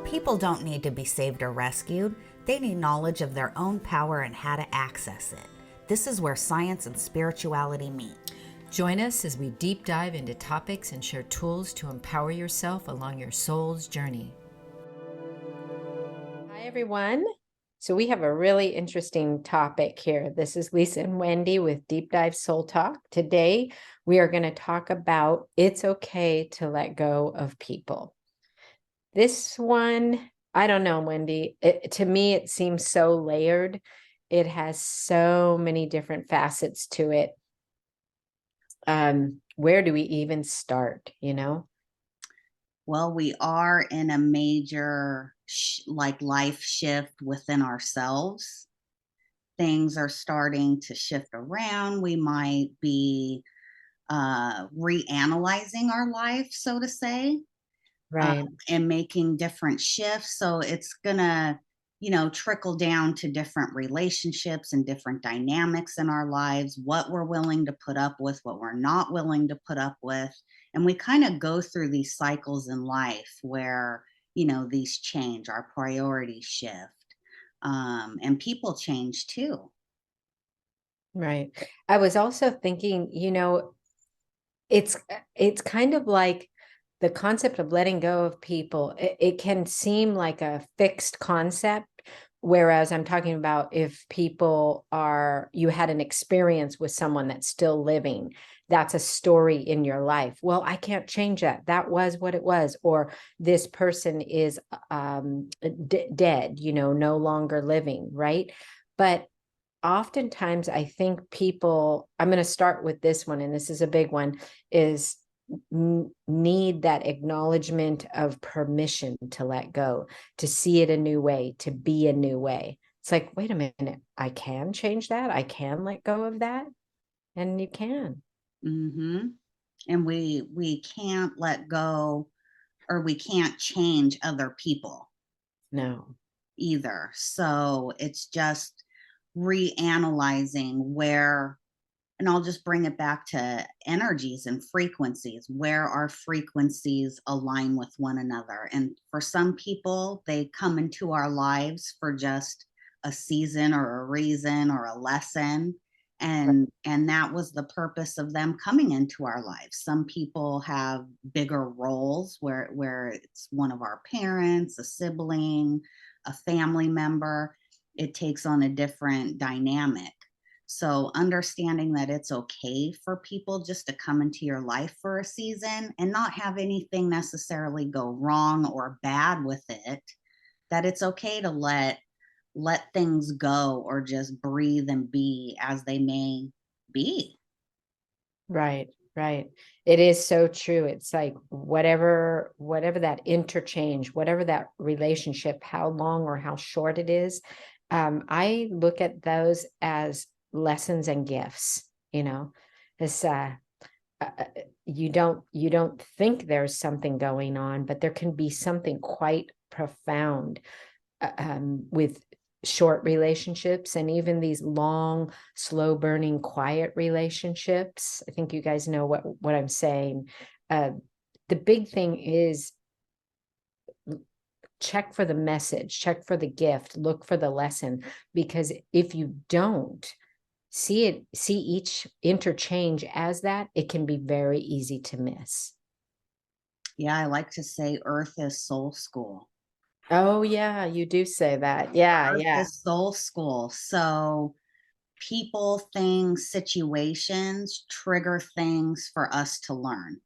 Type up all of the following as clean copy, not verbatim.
People don't need to be saved or rescued. They need knowledge of their own power and how to access it. This is where science and spirituality meet. Join us as we deep dive into topics and share tools to empower yourself along your soul's journey. Hi, everyone. So we have a really interesting topic here. This is Lisa and Wendy with Deep Dive Soul Talk. Today, we are going to talk about it's okay to let go of people. This one, I don't know, Wendy. To me, it seems so layered. It has so many different facets to it. Where do we even start, Well, we are in a major life shift within ourselves. Things are starting to shift around. We might be reanalyzing our life, so to say, Right. and making different shifts. So it's gonna, trickle down to different relationships and different dynamics in our lives, what we're willing to put up with, what we're not willing to put up with. And we kind of go through these cycles in life where, these change, our priorities shift, and people change too. Right. I was also thinking, it's it's kind of like the concept of letting go of people. It can seem like a fixed concept, whereas I'm talking about if people are, you had an experience with someone that's still living, that's a story in your life. Well, I can't change that. That was what it was. Or this person is dead, no longer living, right? But oftentimes I think people, I'm going to start with this one, and this is a big one, is need that acknowledgement of permission to let go, to see it a new way, to be a new way. It's like, wait a minute, I can change that. I can let go of that. And you can. Hmm. And we can't let go, or we can't change other people No. either. So it's just reanalyzing where, and I'll just bring it back to energies and frequencies, where our frequencies align with one another. And for some people, they come into our lives for just a season or a reason or a lesson. And that was the purpose of them coming into our lives. Some people have bigger roles where it's one of our parents, a sibling, a family member. It takes on a different dynamic. So understanding that it's okay for people just to come into your life for a season and not have anything necessarily go wrong or bad with it, that it's okay to let things go or just breathe and be as they may be. Right, right. It is so true. It's like whatever that interchange, whatever that relationship, how long or how short it is, I look at those as lessons and gifts, it's uh, uh, you don't think there's something going on, but there can be something quite profound with short relationships and even these long, slow burning, quiet relationships. I think you guys know what I'm saying. Uh, the big thing is check for the message, check for the gift, look for the lesson, because if you don't see each interchange as that, it can be very easy to miss. Yeah, I like to say Earth is soul school. Oh yeah, you do say that. Yeah, Earth yeah. is soul school. So people, things, situations trigger things for us to learn.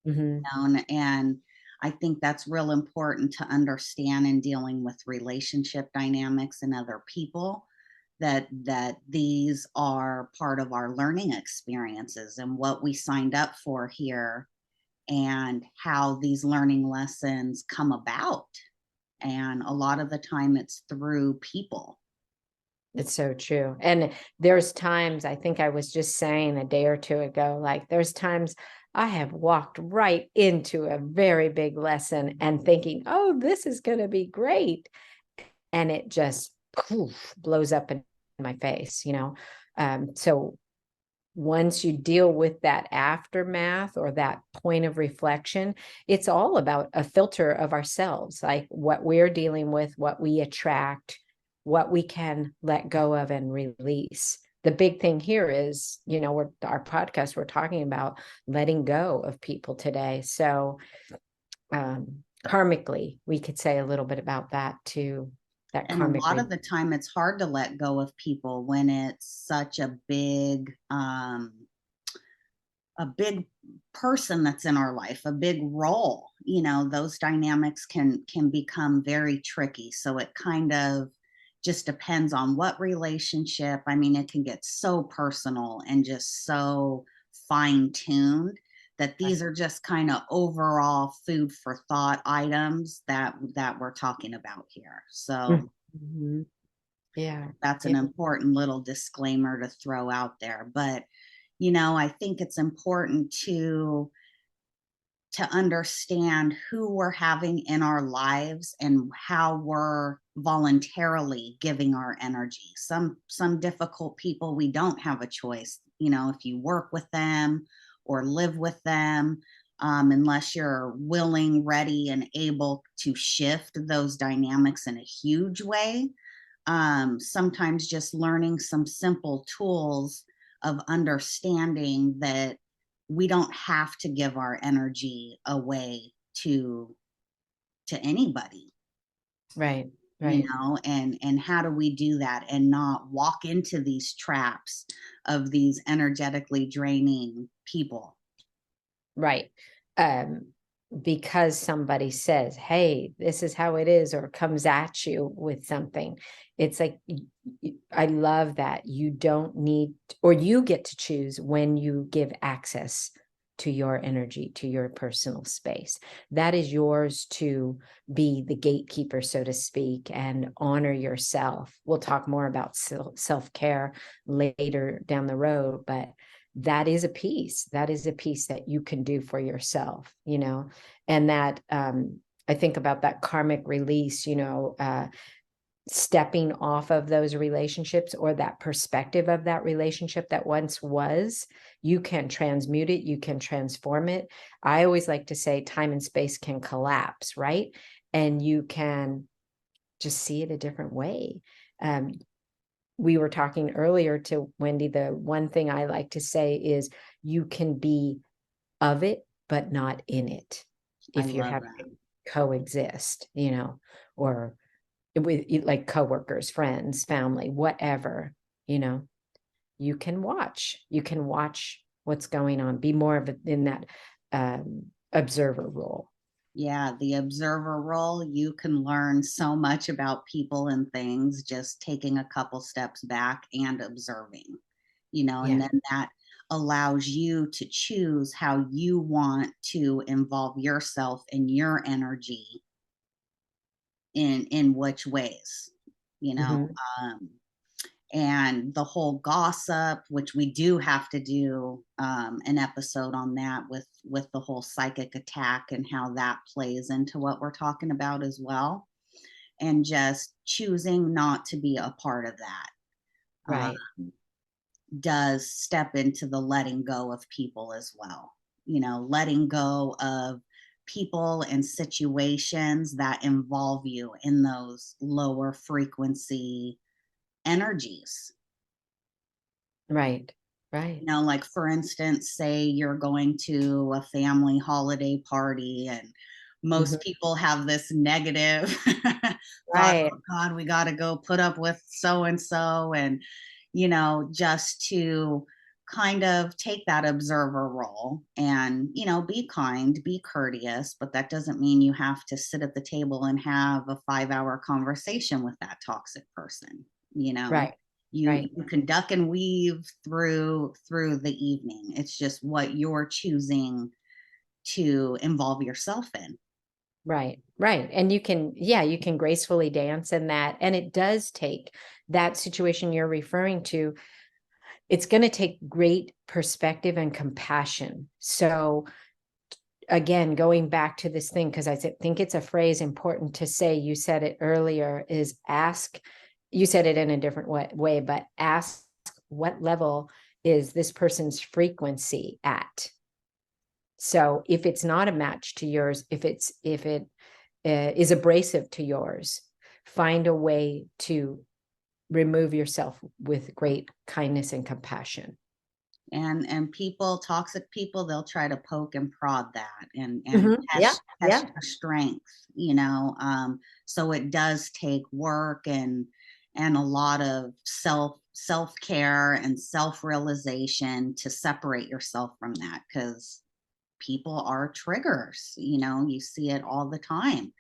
Hmm. And I think that's real important to understand in dealing with relationship dynamics and other people, that these are part of our learning experiences and what we signed up for here, and how these learning lessons come about. And a lot of the time it's through people. It's so true. And there's times, I think I was just saying a day or two ago, like there's times I have walked right into a very big lesson and thinking, oh, this is going to be great. And it just poof, blows up in my face. So once you deal with that aftermath or that point of reflection, it's all about a filter of ourselves, like what we're dealing with, what we attract, what we can let go of and release. The big thing here is, our podcast, we're talking about letting go of people today. So karmically, we could say a little bit about that too. That And a karmic. lot of the time it's hard to let go of people when it's such a big person that's in our life, a big role. Those dynamics can become very tricky. So it kind of just depends on what relationship. I mean, it can get so personal and just so fine tuned that these are just kind of overall food for thought items that we're talking about here. So Mhm. Yeah. that's an Yeah. important little disclaimer to throw out there. But I think it's important to understand who we're having in our lives and how we're voluntarily giving our energy. Some difficult people, we don't have a choice. If you work with them or live with them, unless you're willing, ready, and able to shift those dynamics in a huge way. Sometimes just learning some simple tools of understanding that we don't have to give our energy away to anybody, Right. Right. and how do we do that and not walk into these traps of these energetically draining people. Right. Um, because somebody says, hey, this is how it is, or comes at you with something. It's like, I love that you don't need, or you get to choose when you give access to your energy, to your personal space. That is yours to be the gatekeeper, so to speak, and honor yourself. We'll talk more about self-care later down the road, but that is a piece that you can do for yourself, and that I think about that karmic release, stepping off of those relationships or that perspective of that relationship that once was. You can transmute it, you can transform it. I always like to say time and space can collapse, right? And you can just see it a different way. We were talking earlier to Wendy, the one thing I like to say is you can be of it, but not in it. I If you're love having that. to coexist, or with like coworkers, friends, family, whatever, you can watch what's going on, be more of in that observer role. Yeah, the observer role, you can learn so much about people and things just taking a couple steps back and observing, Yeah. and then that allows you to choose how you want to involve yourself and your energy in which ways, you know. Mhm. Um, and the whole gossip, which we do have to do an episode on that with the whole psychic attack and how that plays into what we're talking about as well, and just choosing not to be a part of that Right. does step into the letting go of people as well. Letting go of people and situations that involve you in those lower frequency energies. Right. Right. Like for instance, say you're going to a family holiday party and Mhm. most people have this negative thought, Right. oh God, we got to go put up with so and so. And, just to kind of take that observer role and, be kind, be courteous, but that doesn't mean you have to sit at the table and have a 5-hour conversation with that toxic person, you know Right. you Right. you can duck and weave through the evening. It's just what you're choosing to involve yourself in. Right. Right. And you can gracefully dance in that. And it does take that situation you're referring to. It's going to take great perspective and compassion. So again, going back to this thing, because think it's a phrase important to say, you said it earlier, is ask, you said it in a different way, but ask what level is this person's frequency at? So if it's not a match to yours, if it is abrasive to yours, find a way to remove yourself with great kindness and compassion. And people, toxic people, they'll try to poke and prod that and Yeah, test yeah, your strength, you know. So it does take work and a lot of self-care and self-realization to separate yourself from that, because people are triggers, you know. You see it all the time,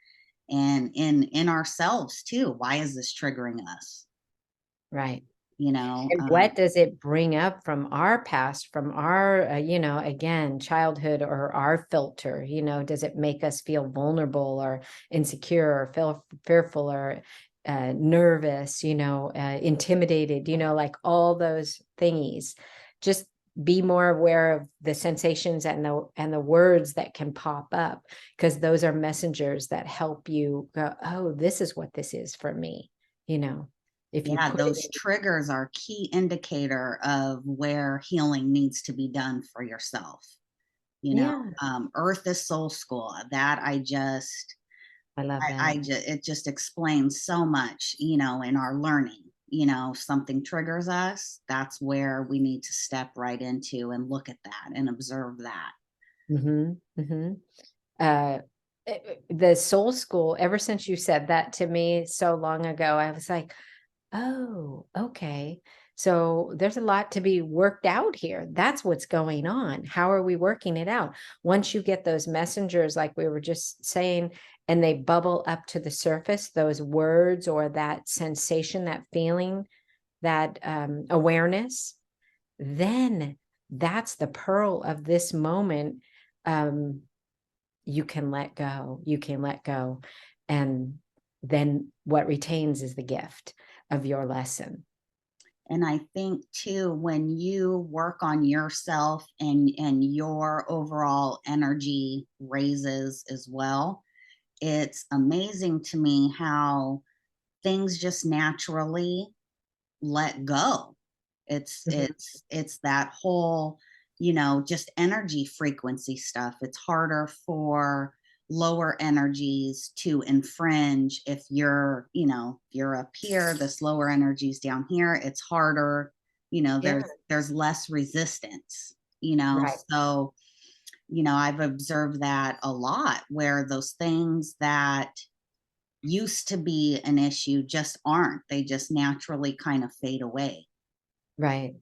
and in ourselves too. Why is this triggering us, right. you know? And what does it bring up from our past, from our, again, childhood, or our filter? Does it make us feel vulnerable or insecure or feel fearful or nervous, intimidated, like all those thingies? Just be more aware of the sensations and the words that can pop up, because those are messengers that help you go, oh, this is what this is for me, if you Yeah, put it those triggers are key indicator of where healing needs to be done for yourself. You know, yeah, Earth is Soul School. That I love that. it just explains so much, you know, in our learning. You know, something triggers us, that's where we need to step right into and look at that and observe that. Hmm. Hmm. Uh, the soul school, ever since you said that to me so long ago, I was like, oh, okay. So there's a lot to be worked out here. That's what's going on. How are we working it out? Once you get those messengers, like we were just saying, and they bubble up to the surface, those words or that sensation, that feeling, that awareness, then that's the pearl of this moment. Um, you can let go. You can let go. And then what retains is the gift of your lesson. And I think too, when you work on yourself and your overall energy raises as well, it's amazing to me how things just naturally let go. Mhm. It's that whole, you know, just energy frequency stuff. It's harder for lower energies to infringe. If you're, you know, you're up here, this lower energies down here, it's harder, you know, Yeah, there's less resistance, you know. right. So, you know, I've observed that a lot, where those things that used to be an issue just aren't. They just naturally kind of fade away. Right.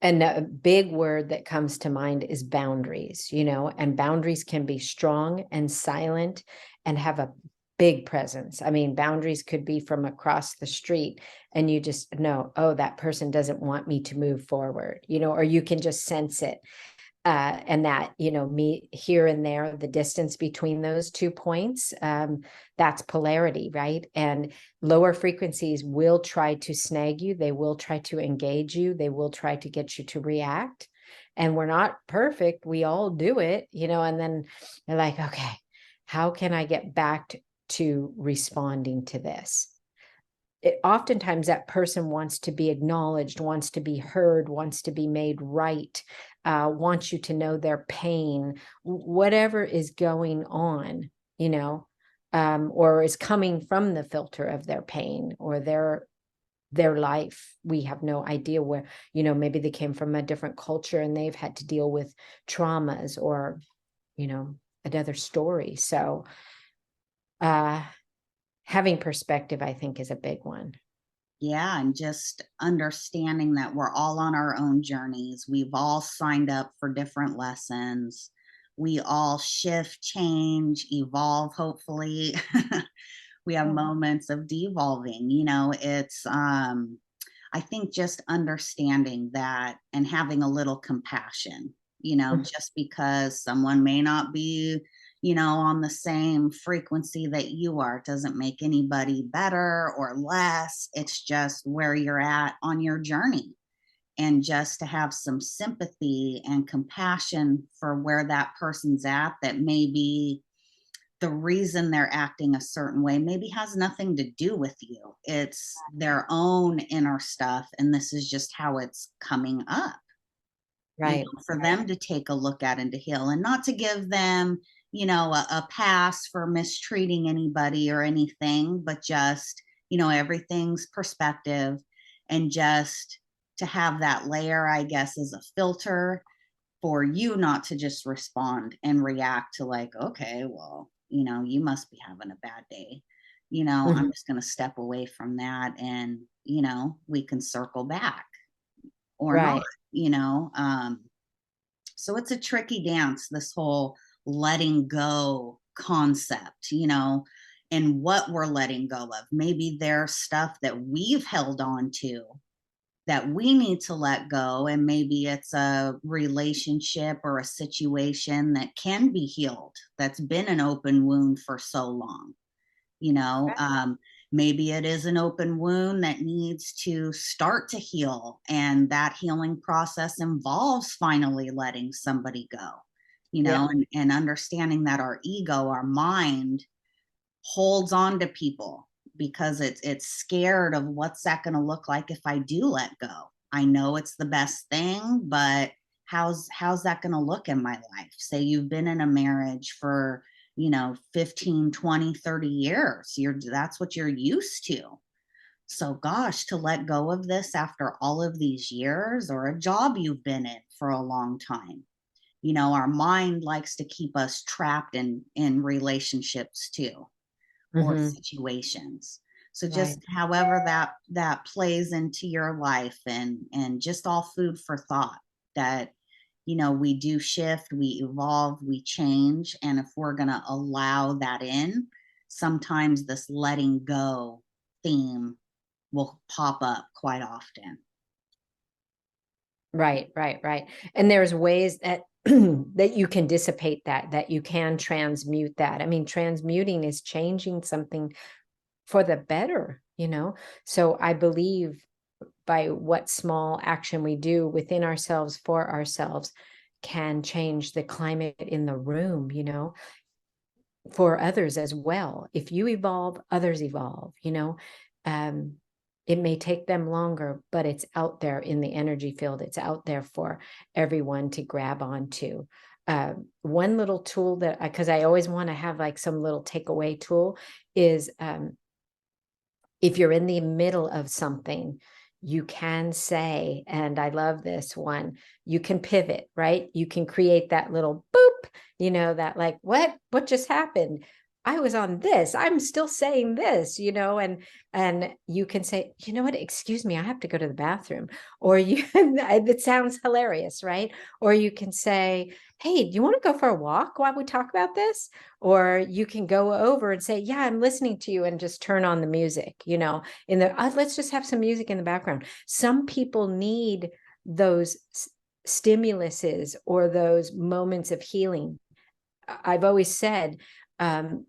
And a big word that comes to mind is boundaries, and boundaries can be strong and silent and have a big presence. I mean, boundaries could be from across the street and you just know, oh, that person doesn't want me to move forward, or you can just sense it. And that, me here and there, the distance between those 2 points, that's polarity, right? And lower frequencies will try to snag you. They will try to engage you. They will try to get you to react. And we're not perfect. We all do it, and then they're like, okay, how can I get back to responding to this? Oftentimes that person wants to be acknowledged, wants to be heard, wants to be made right, wants you to know their pain, whatever is going on, or is coming from the filter of their pain or their life. We have no idea where, maybe they came from a different culture and they've had to deal with traumas or, another story. So, uh, having perspective, I think, is a big one. Yeah, and just understanding that we're all on our own journeys. We've all signed up for different lessons. We all shift, change, evolve, hopefully. We have Yeah. moments of devolving, you know. It's I think just understanding that and having a little compassion, you know, Mhm. just because someone may not be, you know, on the same frequency that you are, doesn't make anybody better or less. It's just where you're at on your journey. And just to have some sympathy and compassion for where that person's at, that maybe the reason they're acting a certain way maybe has nothing to do with you. It's their own inner stuff, and this is just how it's coming up. Right. for them to take a look at and to heal, and not to give them, a pass for mistreating anybody or anything, but just, everything's perspective, and just to have that layer, I guess, as a filter for you not to just respond and react to like, okay, well, you must be having a bad day. I'm Mhm. just going to step away from that, and, we can circle back or not, Right. you know. So it's a tricky dance, this whole letting go concept, and what we're letting go of. Maybe there's stuff that we've held on to that we need to let go, and maybe it's a relationship or a situation that can be healed, that's been an open wound for so long, you know Right. um, maybe it is an open wound that needs to start to heal, and that healing process involves finally letting somebody go, Yeah. and understanding that our ego, our mind, holds on to people because it's scared of what's that going to look like if I do let go. I know it's the best thing, but how's that going to look in my life? Say you've been in a marriage for, 15, 20, 30 years. That's what you're used to. So gosh, to let go of this after all of these years, or a job you've been in for a long time. Our mind likes to keep us trapped in relationships too, or Hmm. situations. So just Right. however that plays into your life, and just all food for thought, that we do shift, we evolve, we change, and if we're going to allow that in, sometimes this letting go theme will pop up quite often. Right, right, right. And there's ways that that you can dissipate that you can transmute that. I mean, transmuting is changing something for the better, you know? So I believe by what small action we do within ourselves for ourselves can change the climate in the room, for others as well. If you evolve, others evolve, Um, it may take them longer, but it's out there in the energy field. It's out there for everyone to grab onto. One little tool that because I always want to have like some little takeaway tool is if you're in the middle of something, you can say, and I love this one, you can pivot, right? You can create that little boop, that like, what just happened? I was on this, I'm still saying this, and you can say, you know what, excuse me, I have to go to the bathroom. Or it sounds hilarious, right? Or you can say, hey, do you want to go for a walk while we talk about this? Or you can go over and say, yeah, I'm listening to you, and just turn on the music, let's just have some music in the background. Some people need those stimuluses or those moments of healing. I've always said,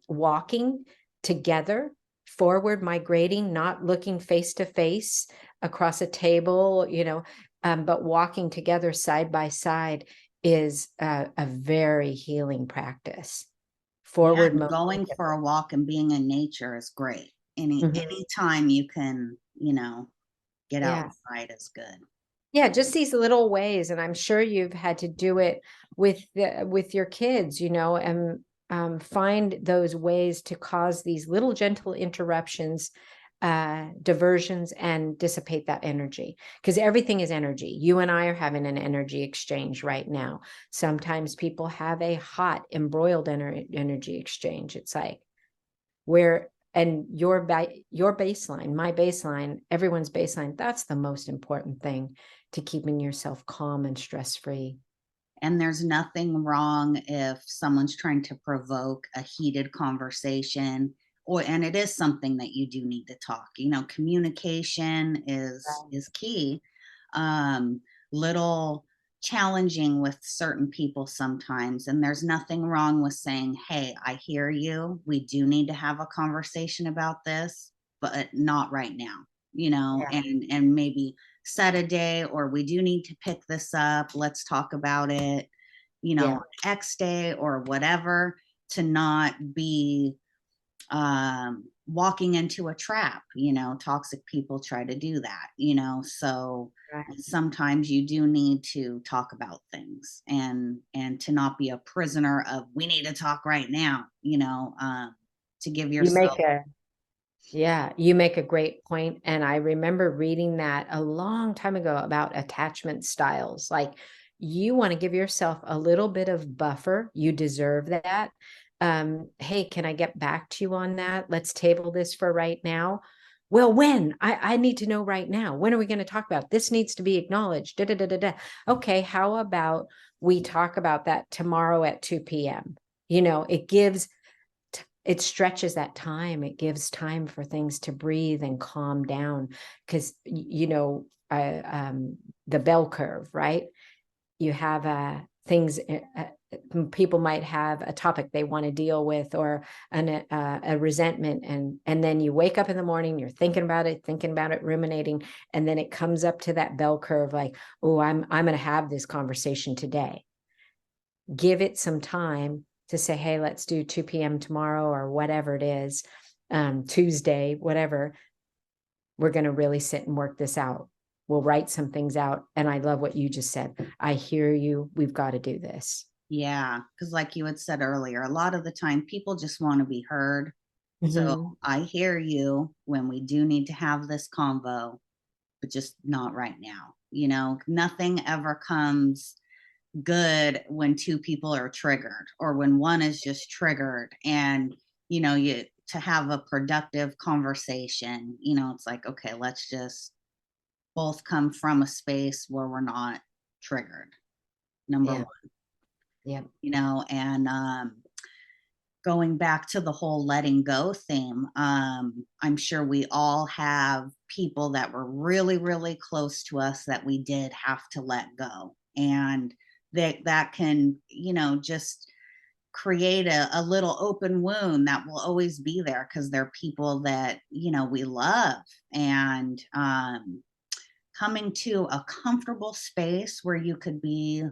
walking together, forward migrating, not looking face to face across a table, but walking together side by side is a very healing practice. Yeah, Forward and momentum. going for a walk and being in nature is great. Mhm. Any time you can, get Yeah. outside is good. Yeah, just these little ways, and I'm sure you've had to do it with your kids, and find those ways to cause these little gentle interruptions, diversions, and dissipate that energy. Because everything is energy. You and I are having an energy exchange right now. Sometimes people have a hot, embroiled energy exchange. It's like where and your baseline, my baseline, everyone's baseline, that's the most important thing to keeping yourself calm and stress free. And there's nothing wrong if someone's trying to provoke a heated conversation, and it is something that you do need to talk. Communication is key. Um, Little challenging with certain people sometimes, and there's nothing wrong with saying, "Hey, I hear you. We do need to have a conversation about this, but not right now." And maybe set a day, or we do need to pick this up. Let's talk about it, Yeah. on X day or whatever, to not be walking into a trap. You know, toxic people try to do that, you know, so Right. sometimes you do need to talk about things, and to not be a prisoner of we need to talk right now, you know, to give You yourself. make a Yeah, you make a great point, and I remember reading that a long time ago about attachment styles. Like, you wanna give yourself a little bit of buffer, you deserve that. "Hey, can I get back to you on that? Let's table this for right now." "Well, when? I need to know right now. When are we gonna talk about it? This needs to be acknowledged, da da da da da." "Okay, how about we talk about that tomorrow at 2 p.m.?" You know, it stretches that time. It gives time for things to breathe and calm down. Because, you know, the bell curve, right? You have things, people might have a topic they want to deal with, or a resentment. And then you wake up in the morning, you're thinking about it, ruminating. And then it comes up to that bell curve like, oh, I'm going to have this conversation today. Give it some time to say, hey, let's do 2 p.m. tomorrow, or whatever it is, Tuesday, whatever. We're going to really sit and work this out. We'll write some things out. And I love what you just said. I hear you. We've got to do this. Yeah, because like you had said earlier, a lot of the time people just want to be heard. So Mhm. I hear you when we do need to have this convo, but just not right now. You know, nothing ever comes good when two people are triggered, or when one is just triggered, and you know, you to have a productive conversation, you know, it's like, okay, let's just both come from a space where we're not triggered. Number Yeah. one, Yeah. you know, and going back to the whole letting go theme, I'm sure we all have people that were really, really close to us that we did have to let go. And that can, you know, just create a little open wound that will always be there, because they're people that, you know, we love. And coming to a comfortable space where you could be,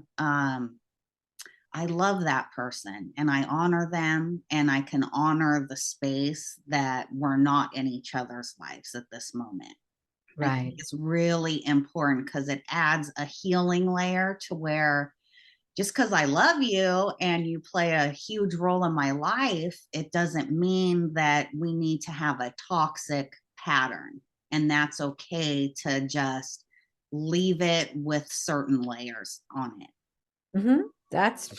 I love that person and I honor them, and I can honor the space that we're not in each other's lives at this moment. I think Right. it's really important because it adds a healing layer to where, just because I love you and you play a huge role in my life, it doesn't mean that we need to have a toxic pattern. And that's okay to just leave it with certain layers on it. Mhm. That's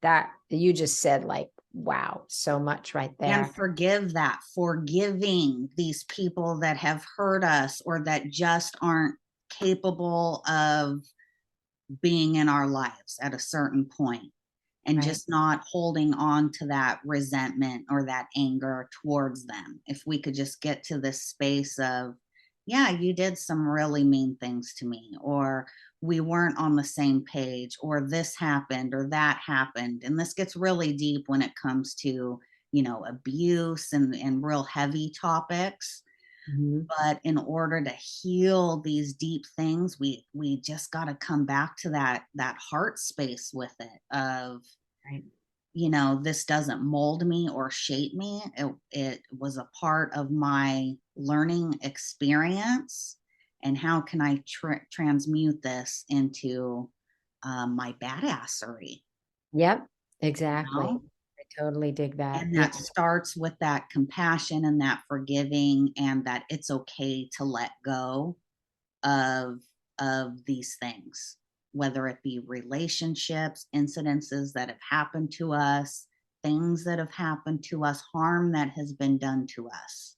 that you just said, like, wow, so much right And there. forgive that, forgiving these people that have hurt us or that just aren't capable of being in our lives at a certain point, and Right. just not holding on to that resentment or that anger towards them. If we could just get to this space of, yeah, you did some really mean things to me, or we weren't on the same page, or this happened or that happened. And this gets really deep when it comes to, you know, abuse and real heavy topics. Mhm. But in order to heal these deep things, we just got to come back to that heart space with it of, Right. you know, this doesn't mold me or shape me. It was a part of my learning experience, and how can I transmute this into my badassery, Yep. you Exactly. know? I totally dig that. And Yeah. that starts with that compassion and that forgiving, and that it's okay to let go of these things, whether it be relationships, incidences that have happened to us, things that have happened to us, harm that has been done to us.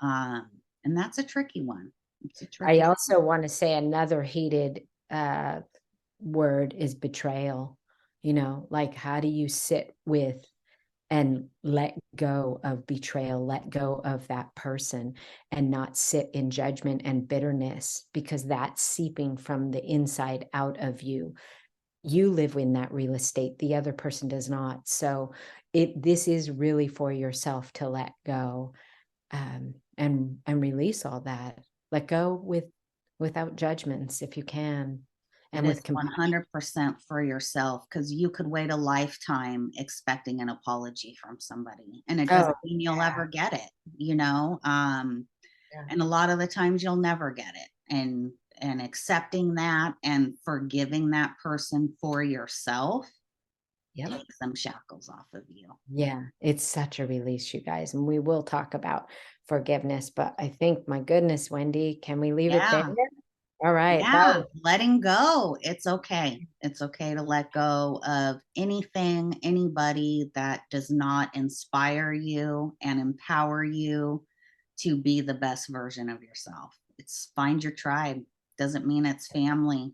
And that's a tricky one. It's a I tricky also want to say another heated word is betrayal. You know, like, how do you sit with and let go of betrayal, let go of that person, and not sit in judgment and bitterness, because that's seeping from the inside out of you. You live in that real estate, the other person does not. So this is really for yourself to let go, and release all that. Let go without judgments if you can. and It with is compassion. 100% for yourself, because you could wait a lifetime expecting an apology from somebody, and it Oh, doesn't mean you'll yeah. ever get it, you know? Yeah. And a lot of the times you'll never get it. And accepting that and forgiving that person for yourself Yep. takes them shackles off of you. Yeah, it's such a release, you guys. And we will talk about forgiveness, but I think, my goodness, Wendy, can we leave it there? Yeah. All right. That Yeah, was, letting go. It's okay. It's okay to let go of anything, anybody that does not inspire you and empower you to be the best version of yourself. It's find your tribe. Doesn't mean it's family,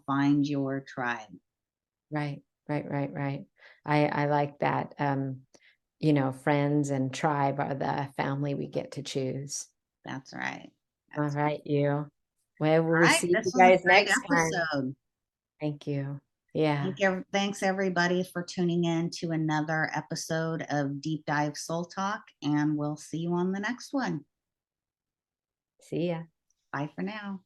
find your tribe. right, right, right, right. I like that. Friends and tribe are the family we get to choose. That's right. All That's right, you. Well, all we'll right. see you This was a guys great next time. episode. Thank you. Yeah. Thanks everybody for tuning in to another episode of Deep Dive Soul Talk, and we'll see you on the next one. See ya. Bye for now.